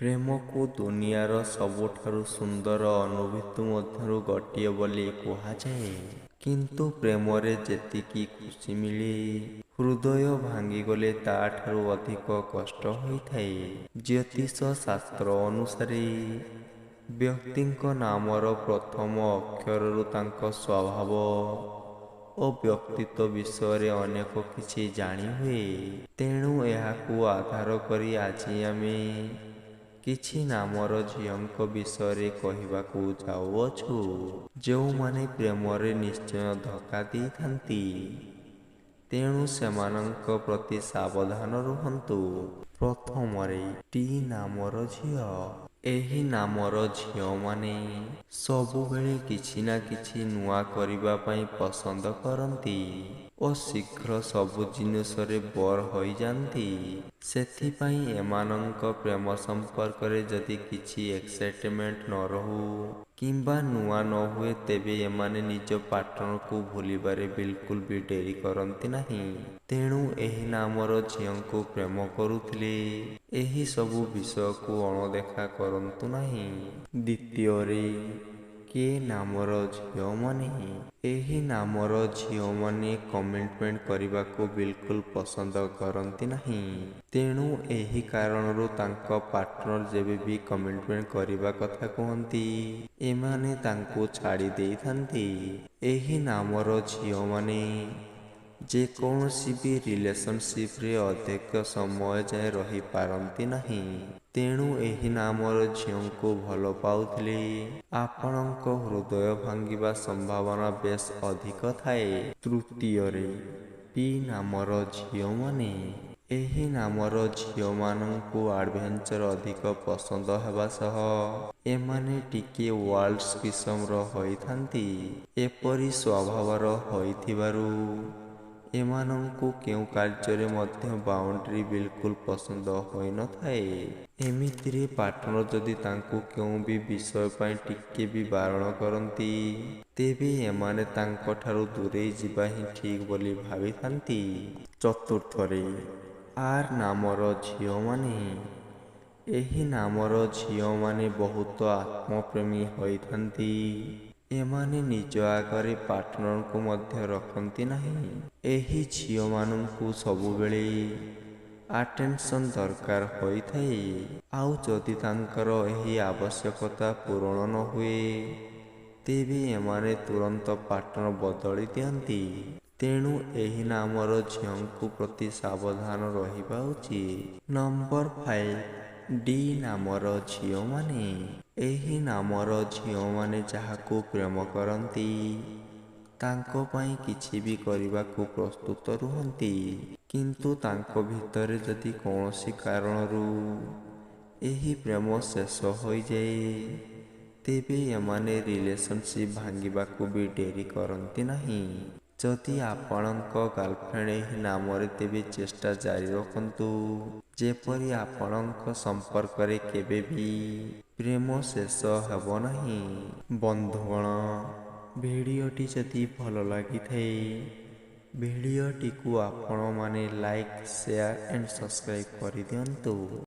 ପ୍ରେମକୁ ଦୁନିଆର ସବୁଠାରୁ ସୁନ୍ଦର ଅନୁଭୂତି ମଧ୍ୟରୁ ଗୋଟିଏ ବୋଲି କୁହାଯାଏ। କିନ୍ତୁ ପ୍ରେମରେ ଯେତିକି ଖୁସି ମିଳେ, ହୃଦୟ ଭାଙ୍ଗିଗଲେ ତାଠାରୁ ଅଧିକ କଷ୍ଟ ହୋଇଥାଏ। ଜ୍ୟୋତିଷ ଶାସ୍ତ୍ର ଅନୁସାରେ ବ୍ୟକ୍ତିଙ୍କ ନାମର ପ୍ରଥମ ଅକ୍ଷରରୁ ତାଙ୍କ ସ୍ୱଭାବ ଓ ବ୍ୟକ୍ତିତ୍ୱ ବିଷୟରେ ଅନେକ କିଛି ଜାଣିହୁଏ। ତେଣୁ ଏହାକୁ ଆଧାର କରି ଆଜି ଆମେ କିଛି ନାମର ଝିଅଙ୍କ ବିଷୟରେ କହିବାକୁ ଯାଉଅଛୁ, ଯେଉଁମାନେ ପ୍ରେମରେ ନିଶ୍ଚୟ ଧୋକା ଦେଇଥାନ୍ତି। ତେଣୁ ସେମାନଙ୍କ ପ୍ରତି ସାବଧାନ ରୁହନ୍ତୁ। ପ୍ରଥମରେ, ଟି ନାମର ଝିଅ। ଏହି ନାମର ଝିଅମାନେ ସବୁବେଳେ କିଛି ନା କିଛି ନୂଆ କରିବା ପାଇଁ ପସନ୍ଦ କରନ୍ତି ଓ ଶୀଘ୍ର ସବୁ ଜିନିଷରେ ବୋର୍ ହୋଇଯାନ୍ତି। ସେଥିପାଇଁ ଏମାନଙ୍କ ପ୍ରେମ ସମ୍ପର୍କରେ ଯଦି କିଛି ଏକ୍ସାଇଟମେଣ୍ଟ ନ ରହୁ କିମ୍ବା ନୂଆ ନ ହୁଏ, ତେବେ ଏମାନେ ନିଜ ପାର୍ଟନରକୁ ଭୁଲିବାରେ ବିଲକୁଲ ବି ଡେରି କରନ୍ତି ନାହିଁ। ତେଣୁ ଏହି ନାମର ଝିଅଙ୍କୁ ପ୍ରେମ କରୁଥିଲେ ଏହି ସବୁ ବିଷୟକୁ ଅଣଦେଖା କରନ୍ତୁ ନାହିଁ। ଦ୍ୱିତୀୟରେ, କେ ନାମର ଝିଅମାନେ। ଏହି ନାମର ଝିଅମାନେ କମିଟମେଣ୍ଟ କରିବାକୁ ବିଲକୁଲ ପସନ୍ଦ କରନ୍ତି ନାହିଁ। ତେଣୁ ଏହି କାରଣରୁ ତାଙ୍କ ପାର୍ଟନର ଯେବେ ବି କମିଟମେଣ୍ଟ କରିବା କଥା କୁହନ୍ତି, ଏମାନେ ତାଙ୍କୁ ଛାଡ଼ି ଦେଇଥାନ୍ତି। ଏହି ନାମର ଝିଅମାନେ ଯେକୌଣସି ବି ରିଲେସନସିପରେ ଅଧିକ ସମୟ ଯାଏ ରହିପାରନ୍ତି ନାହିଁ। ତେଣୁ ଏହି ନାମର ଝିଅଙ୍କୁ ଭଲ ପାଉଥିଲେ ଆପଣଙ୍କ ହୃଦୟ ଭାଙ୍ଗିବା ସମ୍ଭାବନା ବେଶ୍ ଅଧିକ ଥାଏ। ତୃତୀୟରେ, ପି ନାମର ଝିଅମାନେ। ଏହି ନାମର ଝିଅମାନଙ୍କୁ ଆଡଭେଞ୍ଚର ଅଧିକ ପସନ୍ଦ ହେବା ସହ ଏମାନେ ଟିକେ ୱାଇଲ୍ଡ କିସମର ହୋଇଥାନ୍ତି। ଏପରି ସ୍ୱଭାବର ହୋଇଥିବାରୁ ଏମାନଙ୍କୁ କେଉଁ କାର୍ଯ୍ୟରେ ମଧ୍ୟ ବାଉଣ୍ଡ୍ରି ବିଲକୁଲ ପସନ୍ଦ ହୋଇନଥାଏ। ଏମିତିରେ ପାର୍ଟନର ଯଦି ତାଙ୍କୁ କେଉଁ ବି ବିଷୟ ପାଇଁ ଟିକେ ବି ବାରଣ କରନ୍ତି, ତେବେ ଏମାନେ ତାଙ୍କଠାରୁ ଦୂରେଇ ଯିବା ହିଁ ଠିକ୍ ବୋଲି ଭାବିଥାନ୍ତି। ଚତୁର୍ଥରେ, ଆର୍ ନାମର ଝିଅମାନେ। ଏହି ନାମର ଝିଅମାନେ ବହୁତ ଆତ୍ମପ୍ରେମୀ ହୋଇଥାନ୍ତି। ଏମାନେ ନିଜ ଆଗରେ ପାର୍ଟନରକୁ ମଧ୍ୟ ରଖନ୍ତି ନାହିଁ। ଏହି ଝିଅମାନଙ୍କୁ ସବୁବେଳେ ଆଟେନସନ ଦରକାର ହୋଇଥାଏ। ଆଉ ଯଦି ତାଙ୍କର ଏହି ଆବଶ୍ୟକତା ପୂରଣ ନ ହୁଏ, ତେବେ ଏମାନେ ତୁରନ୍ତ ପାର୍ଟନର ବଦଳି ଦିଅନ୍ତି। ତେଣୁ ଏହି ନାମର ଝିଅଙ୍କ ପ୍ରତି ସାବଧାନ ରହିବା ଉଚିତ। ନମ୍ବର 5, ଡି ନାମର ଝିଅମାନେ। ଏହି ନାମର ଝିଅମାନେ ଯାହାକୁ ପ୍ରେମ କରନ୍ତି, ତାଙ୍କ ପାଇଁ କିଛି ବି କରିବାକୁ ପ୍ରସ୍ତୁତ ରୁହନ୍ତି। କିନ୍ତୁ ତାଙ୍କ ଭିତରେ ଯଦି କୌଣସି କାରଣରୁ ଏହି ପ୍ରେମ ଶେଷ ହୋଇଯାଏ, ତେବେ ଏମାନେ ରିଲେସନସିପ୍ ଭାଙ୍ଗିବାକୁ ବି ଡେରି କରନ୍ତି ନାହିଁ। ଯଦି ଆପଣଙ୍କ ଗାର୍ଲଫ୍ରେଣ୍ଡ ଏହି ନାମରେ, ତେବେ ଚେଷ୍ଟା ଜାରି ରଖନ୍ତୁ ଯେପରି ଆପଣଙ୍କ ସମ୍ପର୍କରେ କେବେ ବି ପ୍ରେମ ଶେଷ ହେବ ନାହିଁ। ବନ୍ଧୁଗଣ, ଭିଡ଼ିଓଟି ଯଦି ଭଲ ଲାଗିଥାଏ, ଭିଡ଼ିଓଟିକୁ ଆପଣମାନେ ଲାଇକ୍, ସେୟାର ଏଣ୍ଡ ସବସ୍କ୍ରାଇବ କରିଦିଅନ୍ତୁ।